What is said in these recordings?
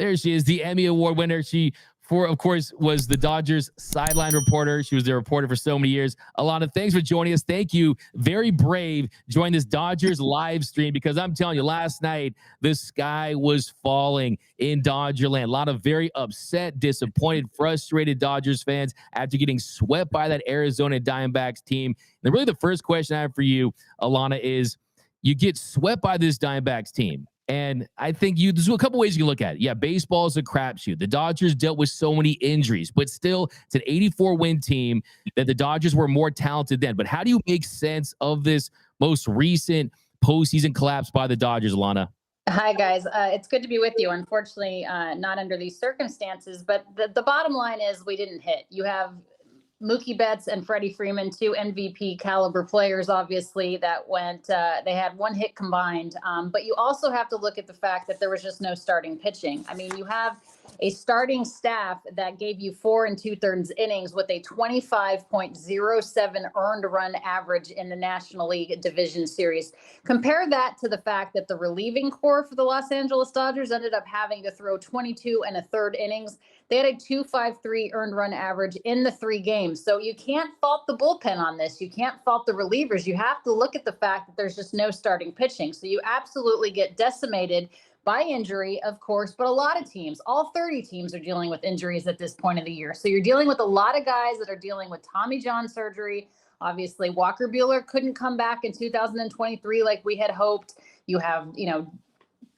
There she is, the Emmy Award winner. She, of course, was the Dodgers sideline reporter. She was their reporter for so many years. Alanna, thanks for joining us. Thank you. Very brave. Join this Dodgers live stream, because I'm telling you, last night, the sky was falling in Dodgerland. A lot of very upset, disappointed, frustrated Dodgers fans after getting swept by that Arizona Diamondbacks team. And really the first question I have for you, Alanna, is you get swept by this Diamondbacks team. And I think there's a couple ways you can look at it. Yeah, baseball is a crapshoot. The Dodgers dealt with so many injuries, but still, it's an 84-win team that the Dodgers were more talented then. But how do you make sense of this most recent postseason collapse by the Dodgers, Alanna? Hi, guys. It's good to be with you. Unfortunately, not under these circumstances, but the bottom line is we didn't hit. You have Mookie Betts and Freddie Freeman, two MVP caliber players, obviously, that went, they had one hit combined. But you also have to look at the fact that there was just no starting pitching. I mean, you have a starting staff that gave you 4 2/3 innings with a 25.07 earned run average in the National League Division Series. Compare that to the fact that the relieving corps for the Los Angeles Dodgers ended up having to throw 22 1/3 innings. They had a 2.53 earned run average in the 3 games. So you can't fault the bullpen on this. You can't fault the relievers. You have to look at the fact that there's just no starting pitching. So you absolutely get decimated by injury, of course, but a lot of teams, all 30 teams, are dealing with injuries at this point of the year. So you're dealing with a lot of guys that are dealing with Tommy John surgery. Obviously, Walker Buehler couldn't come back in 2023 like we had hoped. You have,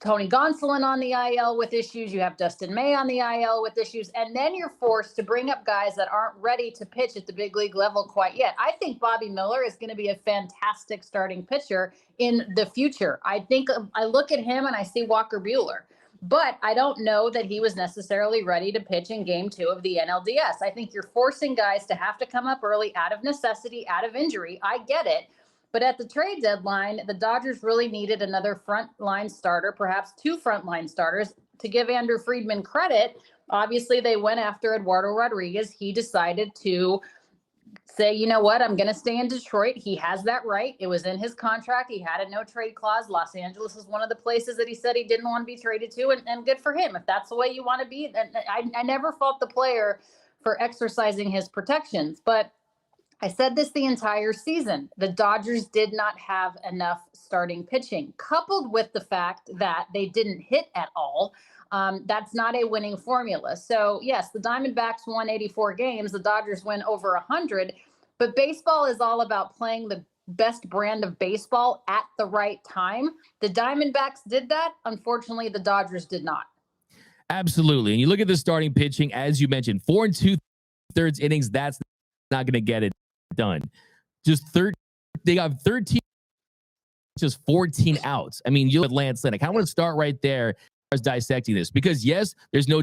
Tony Gonsolin on the IL with issues. You have Dustin May on the IL with issues. And then you're forced to bring up guys that aren't ready to pitch at the big league level quite yet. I think Bobby Miller is going to be a fantastic starting pitcher in the future. I look at him and I see Walker Buehler, but I don't know that he was necessarily ready to pitch in Game 2 of the NLDS. I think you're forcing guys to have to come up early out of necessity, out of injury. I get it. But at the trade deadline, the Dodgers really needed another frontline starter, perhaps 2 frontline starters. To give Andrew Friedman credit, obviously they went after Eduardo Rodriguez. He decided to say, you know what, I'm going to stay in Detroit. He has that right. It was in his contract. He had a no trade clause. Los Angeles is one of the places that he said he didn't want to be traded to, and good for him. If that's the way you want to be, I never fault the player for exercising his protections. But I said this the entire season. The Dodgers did not have enough starting pitching, coupled with the fact that they didn't hit at all. That's not a winning formula. So, yes, the Diamondbacks won 84 games. The Dodgers win over 100. But baseball is all about playing the best brand of baseball at the right time. The Diamondbacks did that. Unfortunately, the Dodgers did not. Absolutely. And you look at the starting pitching, as you mentioned, 4 2/3 innings. That's not going to get it done. They got 13, just 14 outs. I mean, you look at Lance Lynn. I kind of want to start right there as dissecting this, because yes, there's no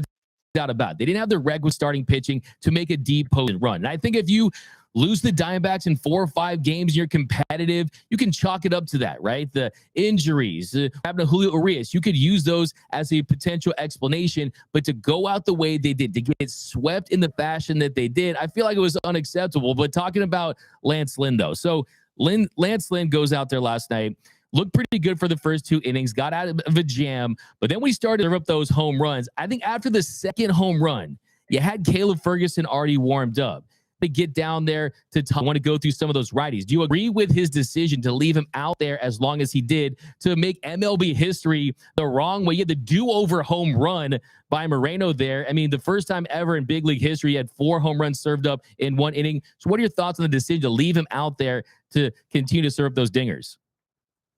doubt about it. They didn't have the requisite starting pitching to make a deep post run. And I think if you lose the Diamondbacks in 4 or 5 games, you're competitive, you can chalk it up to that, right? The injuries, having a Julio Urias, you could use those as a potential explanation, but to go out the way they did, to get swept in the fashion that they did, I feel like it was unacceptable. But talking about Lance Lynn, though. So Lance Lynn goes out there last night, looked pretty good for the first 2 innings, got out of a jam, but then we started to rip those home runs. I think after the second home run, you had Caleb Ferguson already warmed up. They get down there to want to go through some of those righties. Do you agree with his decision to leave him out there as long as he did, to make MLB history the wrong way? He had the do-over home run by Moreno there. I mean, the first time ever in big league history, he had 4 home runs served up in 1 inning. So what are your thoughts on the decision to leave him out there to continue to serve those dingers?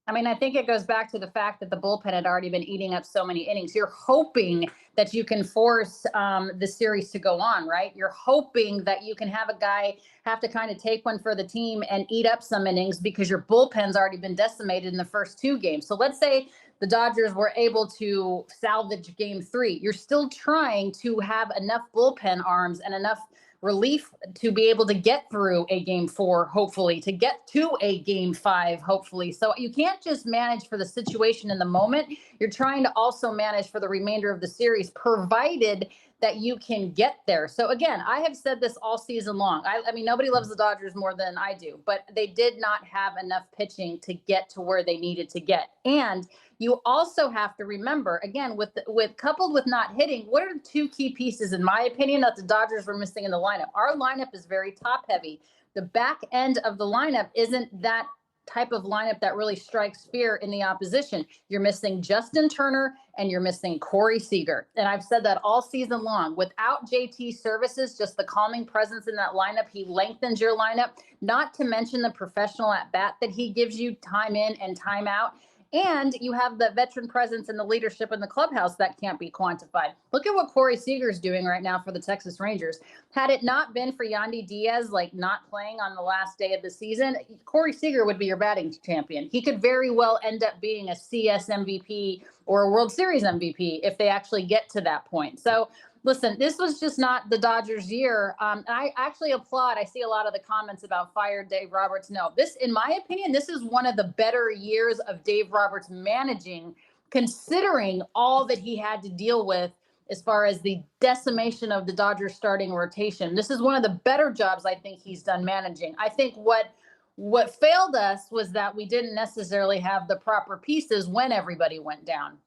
I mean, I think it goes back to the fact that the bullpen had already been eating up so many innings. You're hoping that you can force the series to go on, right? You're hoping that you can have a guy have to kind of take one for the team and eat up some innings because your bullpen's already been decimated in the first 2 games. So let's say the Dodgers were able to salvage Game 3. You're still trying to have enough bullpen arms and enough relief to be able to get through a Game 4, hopefully, to get to a Game 5, hopefully. So you can't just manage for the situation in the moment. You're trying to also manage for the remainder of the series, provided that you can get there. So again, I have said this all season long. I mean, nobody loves the Dodgers more than I do, but they did not have enough pitching to get to where they needed to get. And you also have to remember, again, with coupled with not hitting, what are two key pieces, in my opinion, that the Dodgers were missing in the lineup? Our lineup is very top heavy. The back end of the lineup isn't that type of lineup that really strikes fear in the opposition. You're missing Justin Turner and you're missing Corey Seager. And I've said that all season long. Without JT's services, just the calming presence in that lineup, he lengthens your lineup, not to mention the professional at bat that he gives you time in and time out. And you have the veteran presence and the leadership in the clubhouse that can't be quantified. Look at what Corey Seager's doing right now for the Texas Rangers. Had it not been for Yandy Diaz, not playing on the last day of the season, Corey Seager would be your batting champion. He could very well end up being a CS MVP or a World Series MVP if they actually get to that point. So listen, this was just not the Dodgers' year. I actually applaud. I see a lot of the comments about fire Dave Roberts. No, this, in my opinion, this is one of the better years of Dave Roberts managing, considering all that he had to deal with as far as the decimation of the Dodgers starting rotation. This is one of the better jobs I think he's done managing. I think what failed us was that we didn't necessarily have the proper pieces when everybody went down.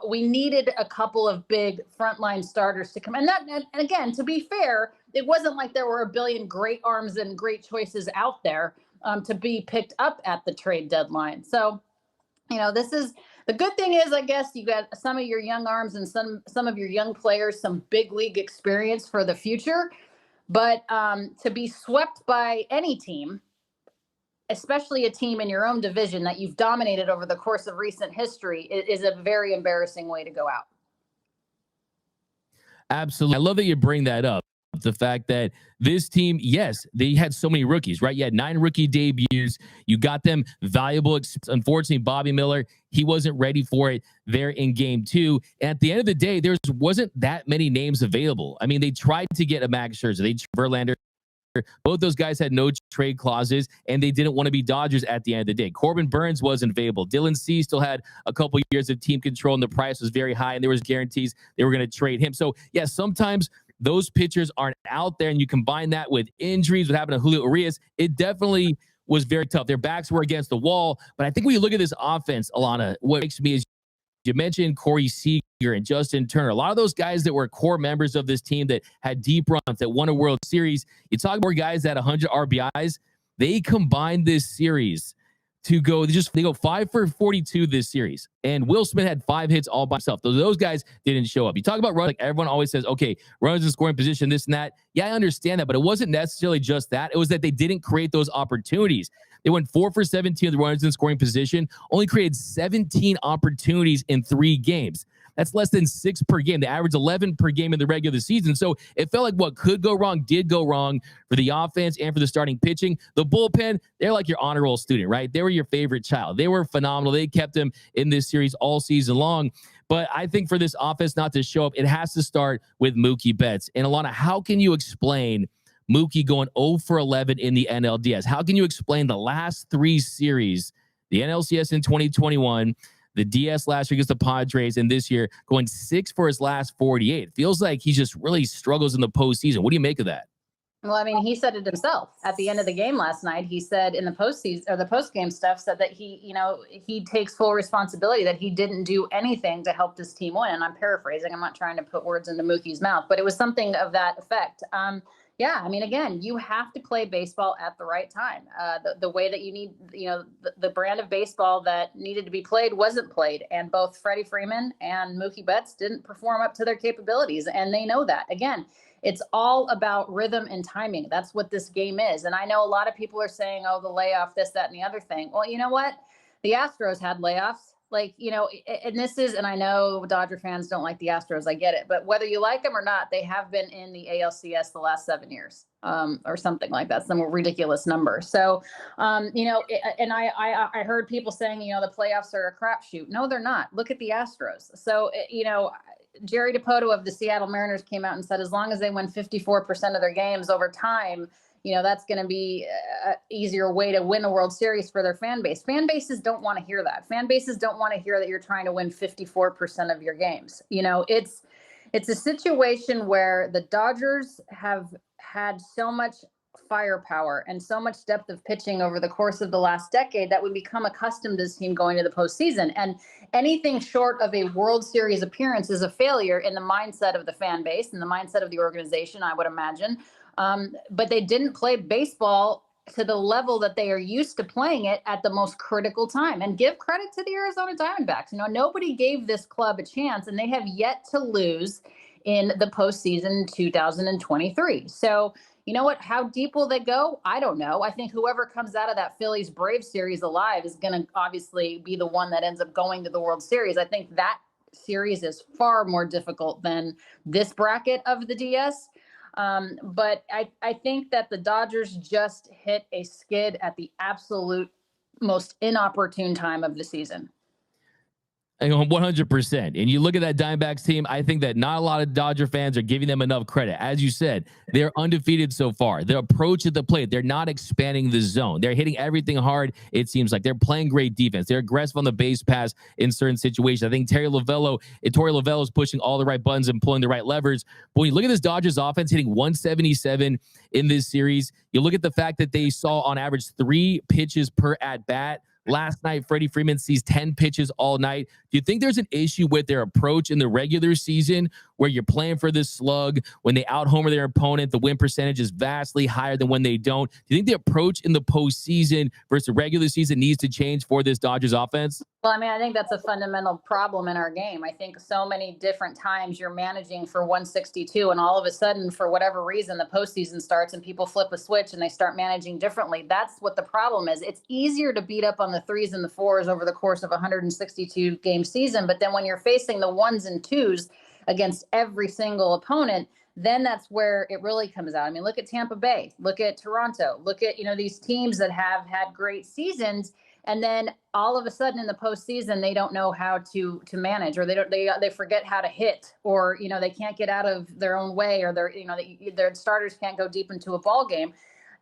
We needed a couple of big frontline starters to come. And again, to be fair, it wasn't like there were a billion great arms and great choices out there to be picked up at the trade deadline. So, this is the good thing is, I guess, you got some of your young arms and some of your young players, some big league experience for the future. But to be swept by any team, especially a team in your own division that you've dominated over the course of recent history, is a very embarrassing way to go out. Absolutely. I love that you bring that up. The fact that this team, yes, they had so many rookies, right? You had 9 rookie debuts. You got them valuable. Unfortunately, Bobby Miller, he wasn't ready for it there in game 2. And at the end of the day, there wasn't that many names available. I mean, they tried to get a Max Scherzer. Verlander. Both those guys had no trade clauses, and they didn't want to be Dodgers at the end of the day. Corbin Burns wasn't available. Dylan C still had a couple years of team control, and the price was very high, and there was guarantees they were going to trade him. So, yeah, sometimes those pitchers aren't out there, and you combine that with injuries, what happened to Julio Urias, it definitely was very tough. Their backs were against the wall. But I think when you look at this offense, Alanna, what makes me is you mentioned Corey Seager and Justin Turner. A lot of those guys that were core members of this team that had deep runs, that won a World Series. You talk more guys that 100 RBIs. They combined this series to go. They go 5 for 42 this series. And Will Smith had 5 hits all by himself. Those guys didn't show up. You talk about runs, like everyone always says, okay, runners in scoring position, this and that. Yeah, I understand that, but it wasn't necessarily just that. It was that they didn't create those opportunities. They went 4 for 17 of the runners in scoring position, only created 17 opportunities in 3 games. That's less than 6 per game. They averaged 11 per game in the regular season. So it felt like what could go wrong did go wrong for the offense and for the starting pitching. The bullpen, they're like your honor roll student, right? They were your favorite child. They were phenomenal. They kept them in this series all season long. But I think for this offense not to show up, it has to start with Mookie Betts. And Alanna, how can you explain Mookie going 0 for 11 in the NLDS? How can you explain the last 3 series, the NLCS in 2021, the DS last year against the Padres, and this year going 6 for his last 48? It feels like he just really struggles in the postseason. What do you make of that? Well, I mean, he said it himself at the end of the game last night. He said in the postseason or the postgame stuff, said that he takes full responsibility that he didn't do anything to help this team win. And I'm paraphrasing. I'm not trying to put words into Mookie's mouth, but it was something of that effect. Yeah, I mean, again, you have to play baseball at the right time. The way that you need, the brand of baseball that needed to be played wasn't played. And both Freddie Freeman and Mookie Betts didn't perform up to their capabilities. And they know that. Again, it's all about rhythm and timing. That's what this game is. And I know a lot of people are saying, oh, the layoff, this, that, and the other thing. Well, you know what? The Astros had layoffs. And I know Dodger fans don't like the Astros. I get it. But whether you like them or not, they have been in the ALCS the last 7 years or something like that, some ridiculous number. So, and I heard people saying, the playoffs are a crapshoot. No, they're not. Look at the Astros. So, Jerry Dipoto of the Seattle Mariners came out and said, as long as they win 54% of their games over time, that's going to be an easier way to win a World Series for their fan base. Fan bases don't want to hear that. Fan bases don't want to hear that you're trying to win 54% of your games. It's a situation where the Dodgers have had so much firepower and so much depth of pitching over the course of the last decade that we become accustomed to this team going to the postseason. And anything short of a World Series appearance is a failure in the mindset of the fan base and the mindset of the organization, I would imagine. But they didn't play baseball to the level that they are used to playing it at the most critical time. And give credit to the Arizona Diamondbacks. You know, nobody gave this club a chance, and they have yet to lose in the postseason 2023. So, you know what? How deep will they go? I don't know. I think whoever comes out of that Phillies Braves series alive is going to obviously be the one that ends up going to the World Series. I think that series is far more difficult than this bracket of the DS. But I think that the Dodgers just hit a skid at the absolute most inopportune time of the season. 100%. And you look at that Diamondbacks team, I think that not a lot of Dodger fans are giving them enough credit. As you said, they're undefeated so far. Their approach at the plate, they're not expanding the zone. They're hitting everything hard. It seems like they're playing great defense. They're aggressive on the base pass in certain situations. I think Torey Lovullo is pushing all the right buttons and pulling the right levers. But when you look at this Dodgers offense hitting 177 in this series, you look at the fact that they saw on average 3 pitches per at bat. Last night, Freddie Freeman sees 10 pitches all night. Do you think there's an issue with their approach in the regular season where you're playing for this slug? When they out-homer their opponent, the win percentage is vastly higher than when they don't. Do you think the approach in the postseason versus the regular season needs to change for this Dodgers offense? Well, I mean, I think that's a fundamental problem in our game. I think so many different times you're managing for 162, and all of a sudden, for whatever reason, the postseason starts and people flip a switch and they start managing differently. That's what the problem is. It's easier to beat up on the 3s and the 4s over the course of a 162 game season. But then when you're facing the 1s and 2s against every single opponent, then that's where it really comes out. I mean, look at Tampa Bay, look at Toronto, look at, these teams that have had great seasons. And then all of a sudden in the postseason, they don't know how to manage, or they forget how to hit, or, they can't get out of their own way, or their starters can't go deep into a ball game.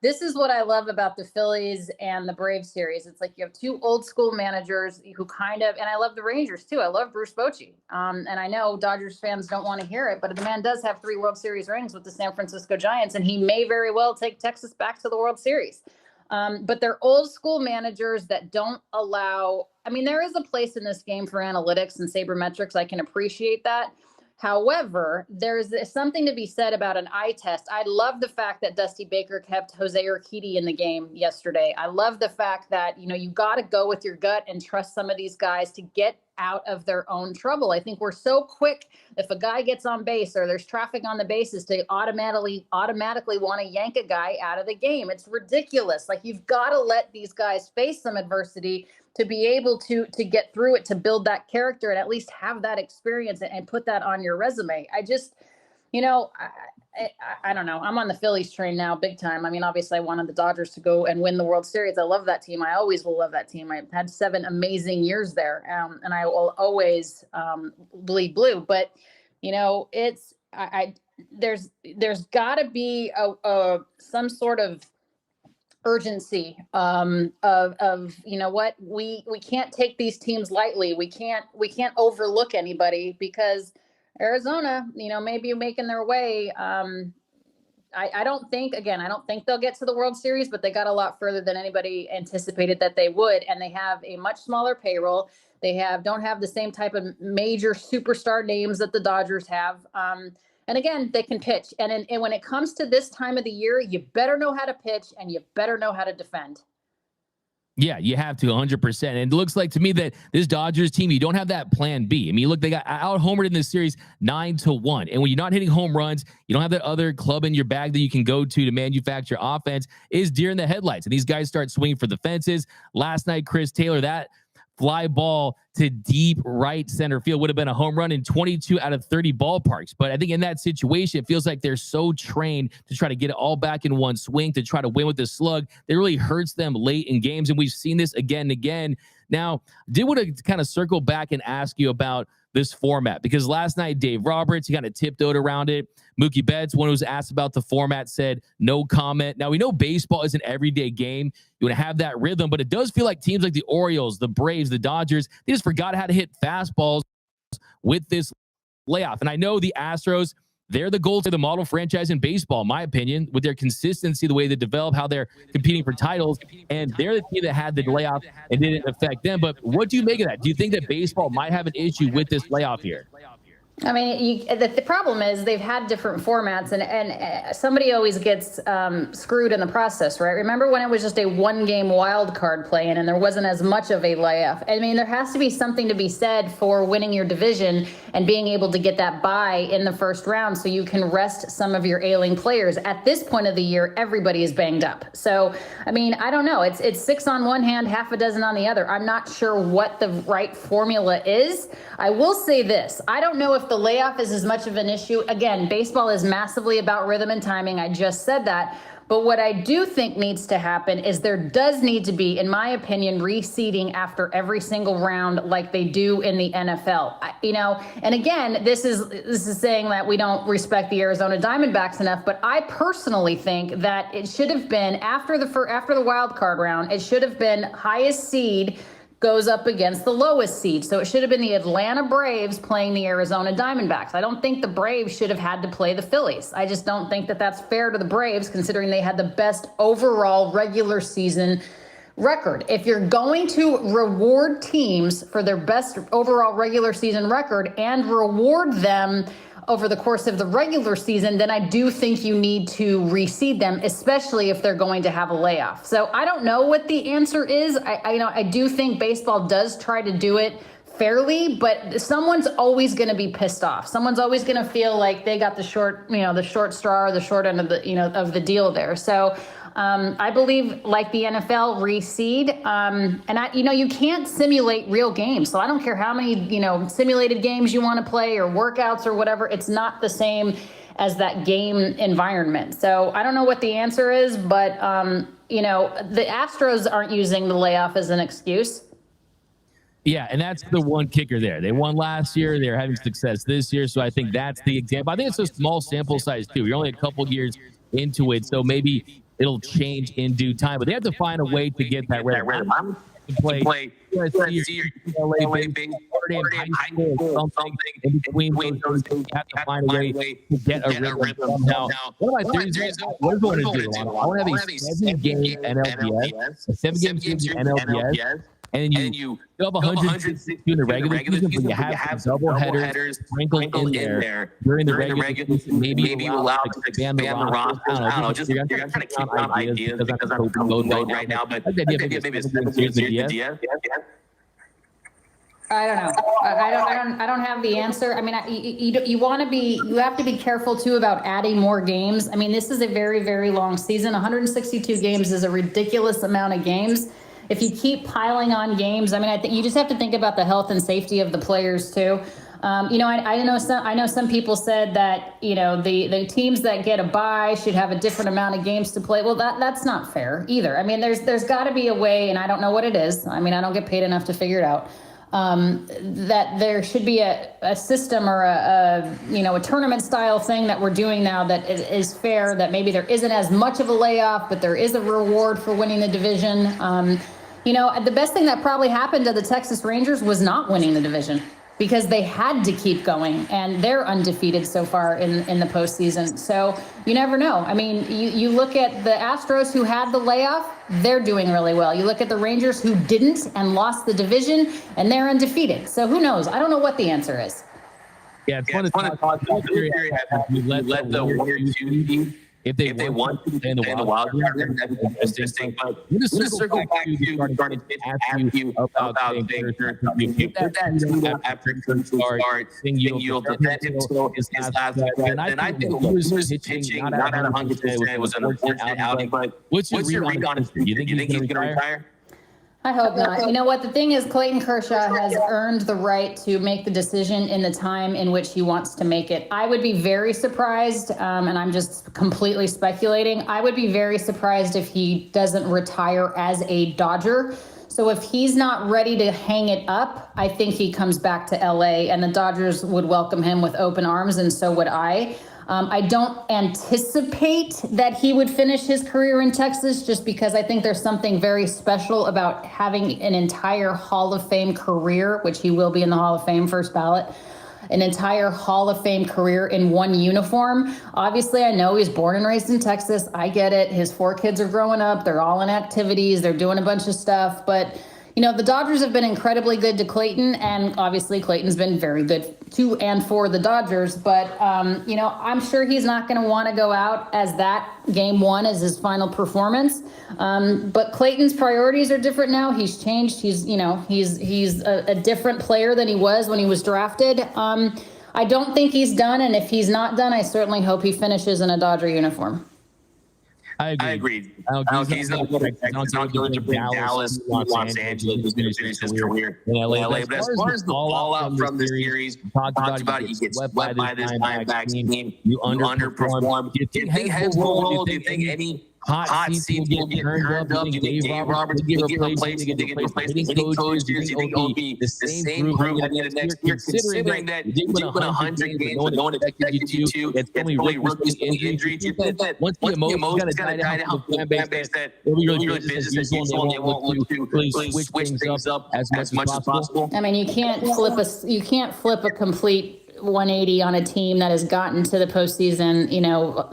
This is what I love about the Phillies and the Braves series. It's like you have 2 old school managers who and I love the Rangers too. I love Bruce Bochy. And I know Dodgers fans don't want to hear it, but the man does have 3 World Series rings with the San Francisco Giants, and he may very well take Texas back to the World Series. But they're old school managers that don't allow, there is a place in this game for analytics and sabermetrics. I can appreciate that. However, there's something to be said about an eye test. I love the fact that Dusty Baker kept Jose Urquidy in the game yesterday. I love the fact that, you got to go with your gut and trust some of these guys to get out of their own trouble. I think we're so quick, if a guy gets on base or there's traffic on the bases, to automatically want to yank a guy out of the game. It's ridiculous. Like, you've got to let these guys face some adversity to be able to get through it, to build that character and at least have that experience and put that on your resume. I just, I don't know. I'm on the Phillies train now, big time. Obviously I wanted the Dodgers to go and win the World Series. I love that team. I always will love that team. I had 7 amazing years there, and I will always bleed blue. But, there's got to be some sort of urgency of what, we can't take these teams lightly. We can't overlook anybody, because Arizona, maybe making their way. I don't think they'll get to the World Series, but they got a lot further than anybody anticipated that they would. And they have a much smaller payroll. They don't have the same type of major superstar names that the Dodgers have. And again, they can pitch. And when it comes to this time of the year, you better know how to pitch and you better know how to defend. Yeah, you have to 100%. And it looks like to me that this Dodgers team, you don't have that plan B. Look, they got out-homered in this series 9-1. And when you're not hitting home runs, you don't have that other club in your bag that you can go to manufacture offense. Is deer in the headlights. And these guys start swinging for the fences. Last night, Chris Taylor, that fly ball to deep right center field would have been a home run in 22 out of 30 ballparks. But I think in that situation, it feels like they're so trained to try to get it all back in one swing, to try to win with the slug. That really hurts them late in games. And we've seen this again and again. Now, did want to kind of circle back and ask you about this format, because last night, Dave Roberts, he kind of tiptoed around it. Mookie Betts, when he was asked about the format, said no comment. Now, we know baseball is an everyday game. You want to have that rhythm, but it does feel like teams like the Orioles, the Braves, the Dodgers, they just forgot how to hit fastballs with this layoff. And I know the Astros, they're the gold to the model franchise in baseball, in my opinion, with their consistency, the way they develop, how they're competing for titles. And they're the team that had the layoff and didn't affect them. But what do you make of that? Do you think that baseball might have an issue with this layoff here? I mean, the problem is they've had different formats, and somebody always gets screwed in the process, right? Remember when it was just a one-game wild card play-in and there wasn't as much of a layoff? I mean, there has to be something to be said for winning your division and being able to get that bye in the first round so you can rest some of your ailing players. At this point of the year, everybody is banged up. So, I mean, I don't know. It's 6 on one hand, half a dozen on the other. I'm not sure what the right formula is. I will say this. I don't know if the layoff is as much of an issue. Again, baseball is massively about rhythm and timing. I just said that. But what I do think needs to happen is there does need to be, in my opinion, reseeding after every single round like they do in the NFL. And again, this is saying that we don't respect the Arizona Diamondbacks enough, but I personally think that it should have been after the wild card round, it should have been highest seed goes up against the lowest seed. So it should have been the Atlanta Braves playing the Arizona Diamondbacks. I don't think the Braves should have had to play the Phillies. I just don't think that that's fair to the Braves, considering they had the best overall regular season record. If you're going to reward teams for their best overall regular season record and reward them over the course of the regular season, then I do think you need to reseed them, especially if they're going to have a layoff. So I don't know what the answer is. I do think baseball does try to do it fairly, but someone's always going to be pissed off. Someone's always going to feel like they got the short straw or the short end of of the deal there. So I believe, like the NFL, reseed. You can't simulate real games. So I don't care how many, simulated games you want to play or workouts or whatever. It's not the same as that game environment. So I don't know what the answer is, but, the Astros aren't using the layoff as an excuse. Yeah, and that's the one kicker there. They won last year. They're having success this year. So I think that's the example. I think it's a small sample size, too. You're only a couple years into it. So maybe it'll change in due time, but they have to find a way to get that rhythm. Play USC, LA, high school, or something in between those things. You have to find a way to get a rhythm somehow. One of my theories, what do I want to do? I want to have a 7-game NLDS, a 7-game season NLDS, and then you have 162 in the regular season, but you have double headers sprinkled in there during the regular season. Maybe you allow to expand the roster. I don't know. You're going to kind of keep on ideas because I'm going right now. But maybe it's 7 years in the I don't know. I don't have the answer. I mean, you have to be careful too about adding more games. I mean, this is a very, very long season. 162 games is a ridiculous amount of games. If you keep piling on games, I mean, I think you just have to think about the health and safety of the players too. I know some people said that, the teams that get a bye should have a different amount of games to play. Well, that's not fair either. I mean, there's got to be a way, and I don't know what it is. I mean, I don't get paid enough to figure it out. That there should be a system or a tournament style thing that we're doing now that is fair, that maybe there isn't as much of a layoff, but there is a reward for winning the division. The best thing that probably happened to the Texas Rangers was not winning the division, because they had to keep going, and they're undefeated so far in the postseason. So you never know. I mean, you look at the Astros who had the layoff, they're doing really well. You look at the Rangers who didn't and lost the division, and they're undefeated. So who knows? I don't know what the answer is. Yeah, it's fun to talk about. Let the Warriors team, if they want to stay in the wild card, that's interesting. But we'll just circle back to starting to ask you about things. That after start, Singular his last and I think he was pitching not at 100%. It was an unfortunate outing. But what's your read on it? You think he's going to retire? I hope not. You know what? The thing is, Clayton Kershaw has earned the right to make the decision in the time in which he wants to make it. I would be very surprised, and I'm just completely speculating, I would be very surprised if he doesn't retire as a Dodger. So if he's not ready to hang it up, I think he comes back to LA, and the Dodgers would welcome him with open arms, and so would I. I don't anticipate that he would finish his career in Texas, just because I think there's something very special about having an entire Hall of Fame career, which he will be in the Hall of Fame, first ballot, an entire Hall of Fame career in one uniform. Obviously, I know he's born and raised in Texas. I get it. His 4 kids are growing up. They're all in activities. They're doing a bunch of stuff. But, the Dodgers have been incredibly good to Clayton, and obviously Clayton's been very good to and for the Dodgers. But, I'm sure he's not going to want to go out as that game 1 as his final performance. But Clayton's priorities are different now. He's changed. He's a different player than he was when he was drafted. I don't think he's done. And if he's not done, I certainly hope he finishes in a Dodger uniform. I agree. He's not going to bring Dallas, Los Angeles. He's going to finish his career in LA. But as far as the fallout from the series, talked about you get swept by this Diamondbacks team. You underperform. Do you think heads will roll? Do you think any hot seats will get turned up? Do you think Dave Roberts will get replaced? Do you think it replaced hitting coaches? Do you think it will be the same group at the end of next year? Considering that you did win 100 games, but no one expected you to. It's only rookies and injuries. Do you think that once the emotions kind of die down for the fan base, that it'll be really business as usual, and they won't look to really switch things up as much as possible? I mean, you can't flip a complete 180 on a team that has gotten to the postseason,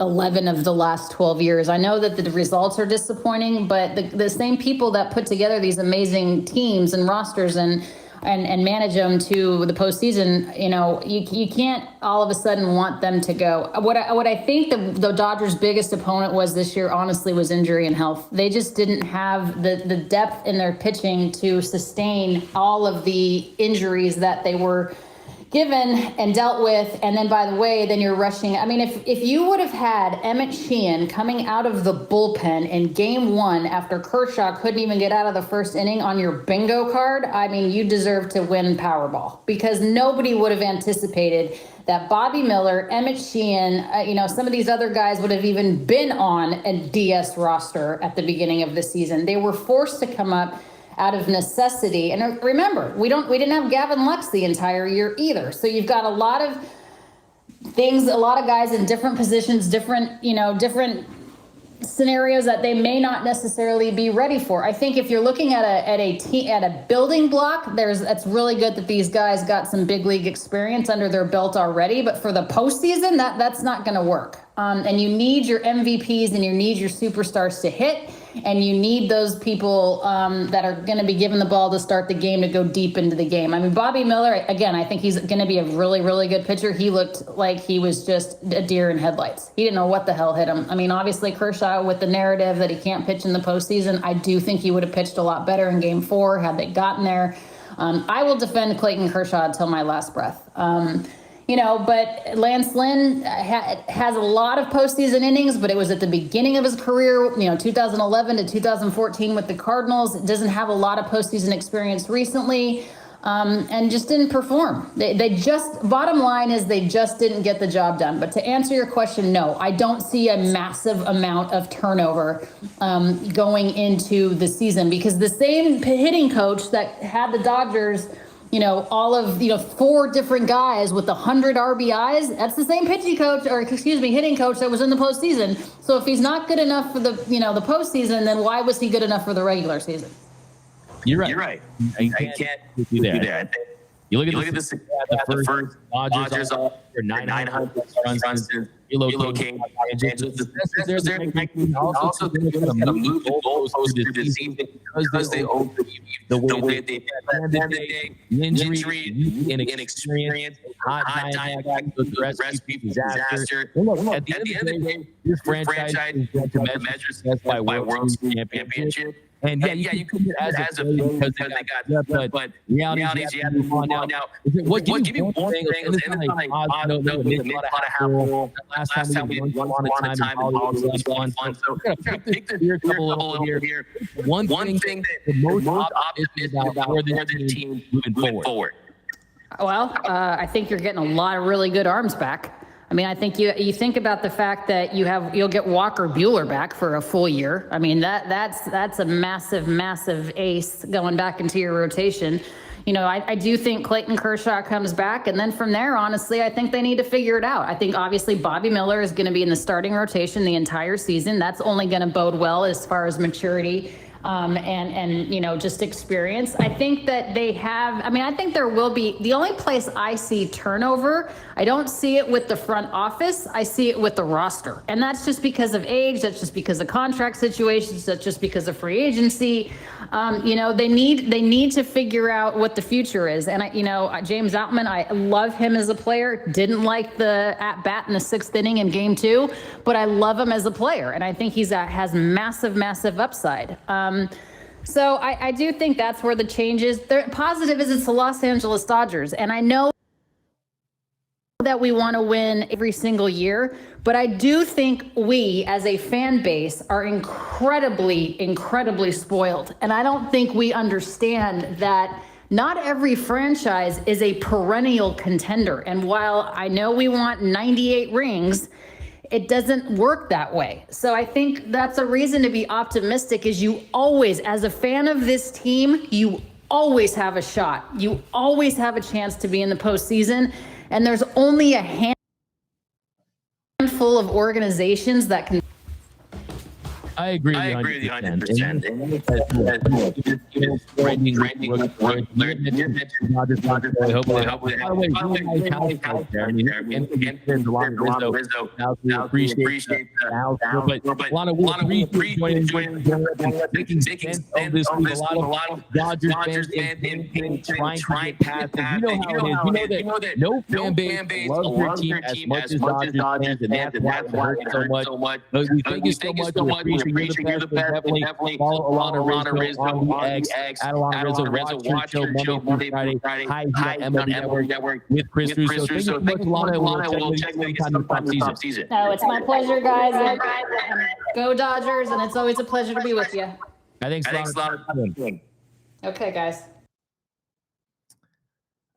11 of the last 12 years. I know that the results are disappointing, but the same people that put together these amazing teams and rosters and manage them to the postseason, you can't all of a sudden want them to go. What I think the Dodgers' biggest opponent was this year, honestly, was injury and health. They just didn't have the depth in their pitching to sustain all of the injuries that they were given and dealt with. And then, by the way, then you're rushing. I mean, if you would have had Emmett Sheehan coming out of the bullpen in game 1 after Kershaw couldn't even get out of the first inning on your bingo card, I mean, you deserve to win Powerball, because nobody would have anticipated that Bobby Miller, Emmett Sheehan, some of these other guys would have even been on a DS roster at the beginning of the season. They were forced to come up out of necessity. And remember, we didn't have Gavin Lux the entire year either. So you've got a lot of things, a lot of guys in different positions, different scenarios that they may not necessarily be ready for. I think if you're looking at a building block, it's really good that these guys got some big league experience under their belt already. But for the postseason, that's not going to work. And you need your MVPs and you need your superstars to hit. And you need those people that are going to be given the ball to start the game to go deep into the game. I mean, Bobby Miller, again, I think he's going to be a really, really good pitcher. He looked like he was just a deer in headlights. He didn't know what the hell hit him. I mean, obviously, Kershaw, with the narrative that he can't pitch in the postseason, I do think he would have pitched a lot better in game 4 had they gotten there. I will defend Clayton Kershaw until my last breath. But Lance Lynn has a lot of postseason innings, but it was at the beginning of his career, 2011 to 2014 with the Cardinals. It doesn't have a lot of postseason experience recently, and just didn't perform. Bottom line is they just didn't get the job done. But to answer your question, no, I don't see a massive amount of turnover going into the season, because the same hitting coach that had the Dodgers all 4 different guys with 100 RBIs, that's the same hitting coach that was in the postseason. So if he's not good enough for the postseason, then why was he good enough for the regular season? You're right. I can't do that. You look at this. The first Dodgers are 900 runs since relocating. Also, they're going to move the goalposts through the season because they overview the way they did. Injury, inexperience, hot Diamondbacks, the recipe for disaster. At the end of the day, your franchise is going to measure success by World Championship. And you could do it as a because they got, but reality is you have to move on now. What give me one thing? And it's like last time we won a lot of time and all was fun. So pick the beer couple over here. One thing that the most optimistic about for the team moving forward. Well, I think you're getting a lot of really good arms back. I mean, I think you think about the fact that you'll get Walker Buehler back for a full year. I mean, that's a massive ace going back into your rotation. I do think Clayton Kershaw comes back, and then from there, honestly, I think they need to figure it out. I think obviously Bobby Miller is going to be in the starting rotation the entire season. That's only going to bode well as far as maturity and you know, just experience. I think that they have, I mean, I think there will be, the only place I see turnover, I don't see it with the front office, I see it with the roster. And that's just because of age, that's just because of contract situations, that's just because of free agency. You know, they need to figure out what the future is. And you know, James Outman, I love him as a player, didn't like the at bat in the 6th inning in game 2, but I love him as a player. And I think he's has massive upside. So I do think that's where the change is. The positive is it's the Los Angeles Dodgers. And I know that we want to win every single year, but I do think we as a fan base are incredibly spoiled. And I don't think we understand that not every franchise is a perennial contender. And while I know we want 98 rings, it doesn't work that way. So I think that's a reason to be optimistic, is you always, as a fan of this team, you always have a shot. You always have a chance to be in the postseason. And there's only a handful of organizations that can. I agree with you 100%. Dodgers fans trying past. You know how it is. You know that no fan base loves their team as much as Dodgers fans, and that's why it hurts so much. But we thank you so much. You're the best. Definitely follow Alanna Rizzo on the X, at Alanna Rizzo. Watch her show Monday through Friday. Hi, MLB Network with Chris Russo. Thank you so much, Alanna. We'll check in next time in the season. No, it's my pleasure, guys. Go Dodgers, and it's always a pleasure to be with you. Thanks a lot. Okay, guys.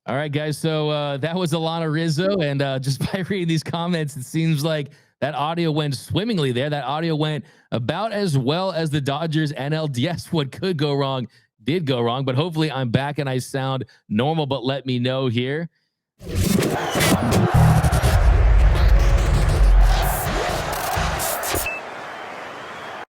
All right, guys. So that was Alanna Rizzo, and just by reading these comments, it seems like that audio went swimmingly there. That audio went about as well as the Dodgers NLDS. What could go wrong did go wrong, but hopefully I'm back and I sound normal, but let me know here.